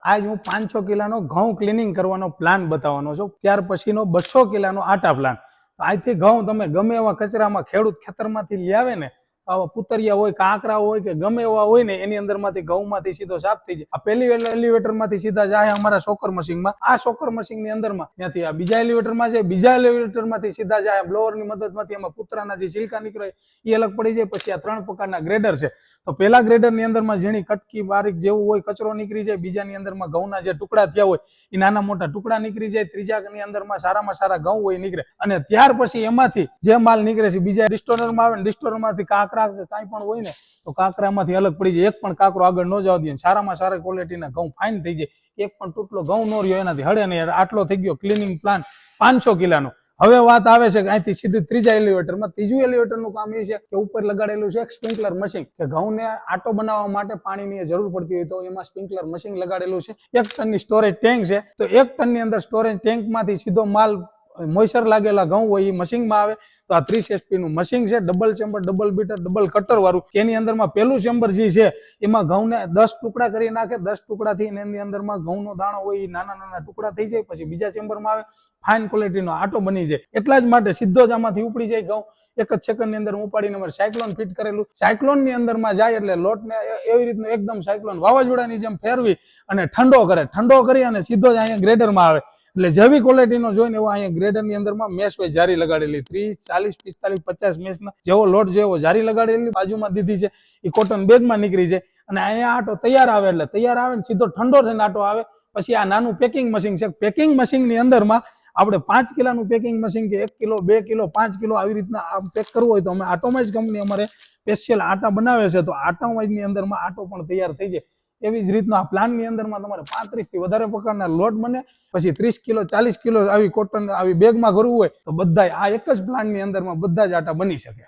આજ હું 500 કિલાનો ઘઉં ક્લિનિંગ કરવાનો પ્લાન બતાવવાનો છું. ત્યાર પછીનો 200 કિલાનો આટા પ્લાન. આજથી ઘઉં તમે ગમે એવા કચરામાં ખેડૂત ખેતરમાંથી લઈ આવે ને, આવા પુતરિયા હોય, કાંકરા હોય કે ગમે એવા હોય ને, એની અંદરમાંથી ઘઉંમાંથી સીધો સાફ થઈ જાય. આ પહેલી એલિવેટરમાંથી સીધા જાય અમારા શોકર મશીનમાં. આ શોકર મશીનની અંદરમાં ત્યાંથી આ બીજા એલિવેટરમાં જાય, બીજા એલિવેટરમાંથી સીધા જાય બ્લોઅરની મદદમાંથી. એમાં પુતરાના જે છિલકા નીકળે એ અલગ પડી જાય. પછી આ 3 પ્રકારના ગ્રેડર છે. તો પહેલા ગ્રેડરની અંદરમાં ઝીણી કટકી બારીક જેવું હોય કચરો નીકળી જાય. બીજાની અંદરમાં ઘઉંના જે ટુકડા થયા હોય એ નાના મોટા ટુકડા નીકળી જાય. ત્રીજાની અંદરમાં સારામાં સારા ઘઉં હોય નીકળે. અને ત્યાર પછી એમાંથી જે માલ નીકળે છે બીજા ડિસ્ટોરરમાં આવે ને, ડિસ્ટોરમાંથી કાંકરા કાંઈ પણ હોય ને તો કાંકરામાંથી અલગ પડી જાય. એક પણ કાંકરો આગળ ન જવા દે. સારામાં સારા ક્વોલિટીના ઘઉં ફાઇન થઈ જાય. એક પણ તૂટલો ઘઉં ન રહ્યો એનાથી હળે નહીં. આટલો થઈ ગયો ક્લિનિંગ પ્લાન 500 કિલાનો. હવે વાત આવે છે કે અહીંથી સીધું ત્રીજા એલિવેટરમાં. ત્રીજું એલિવેટરનું કામ એ છે કે ઉપર લગાડેલું છે એક સ્પ્રિંકલર મશીન, કે ઘઉંને આટો બનાવવા માટે પાણીની જરૂર પડતી હોય તો એમાં સ્પ્રિંકલર મશીન લગાડેલું છે. 1 ટનની સ્ટોરેજ ટેન્ક છે. તો 1 ટનની અંદર સ્ટોરેજ ટેન્કમાંથી સીધો માલ મોઈસર લાગેલા ઘઉં હોય એ મશીનમાં આવે. તો આ 30 HP નું મશીન છે, double chamber, double bitter, double cutter વાળું. એની અંદરમાં પેલું ચેમ્બર જે છે એમાં ઘઉંને 10 ટુકડા કરી નાખે. 10 ટુકડાથી એની અંદરમાં ઘઉંનો દાણો હોય એ નાના નાના ટુકડા થઈ જાય. પછી બીજા ચેમ્બરમાં આવે, ફાઇન ક્વોલિટીનો આટો બની જાય. એટલા જ માટે સીધો જ આમાંથી ઉપડી જાય ઘઉં. 1 જ સેકન્ડની અંદર ઉપાડીને અમારે સાયક્લોન ફિટ કરેલું. સાયક્લોનની અંદરમાં જાય એટલે લોટને એવી રીતનું એકદમ સાયક્લોન વાવાઝોડાની જેમ ફેરવી અને ઠંડો કરે. ઠંડો કરી અને સીધો જ અહીંયા ગ્રેડરમાં આવે. એટલે જેવી ક્વોલિટીનો જોઈને એવો અહીંયા ગ્રેડરની અંદરમાં મેશ હોય જારી લગાડેલી 30, 40, 45, 50 મેશના જેવો લોટ જેવો જારી લગાડેલી બાજુમાં દીધી છે. એ કોટન બેગમાં નીકળી જાય અને અહીંયા આટો તૈયાર આવે. એટલે તૈયાર આવે ને સીધો ઠંડો થઈને આટો આવે. પછી આ નાનું પેકિંગ મશીન છે. પેકિંગ મશીનની અંદરમાં આપણે 5 કિલોનું પેકિંગ મશીન કે 1 કિલો, 2 કિલો, 5 કિલો આવી રીતના આમ પેક કરવું હોય તો અમે આટોમાઇઝ કંપની અમારે સ્પેશિયલ આટા બનાવે છે. તો આટોમાઇઝની અંદરમાં આટો પણ તૈયાર થઈ જાય. એવી જ રીતના આ પ્લાનની અંદરમાં તમારે 35 થી વધારે પ્રકારના લોટ બને. પછી 30 કિલો, 40 કિલો આવી કોટન આવી બેગમાં કરવું હોય તો બધા આ એક જ પ્લાનની અંદરમાં બધા જ આટા બની શકે.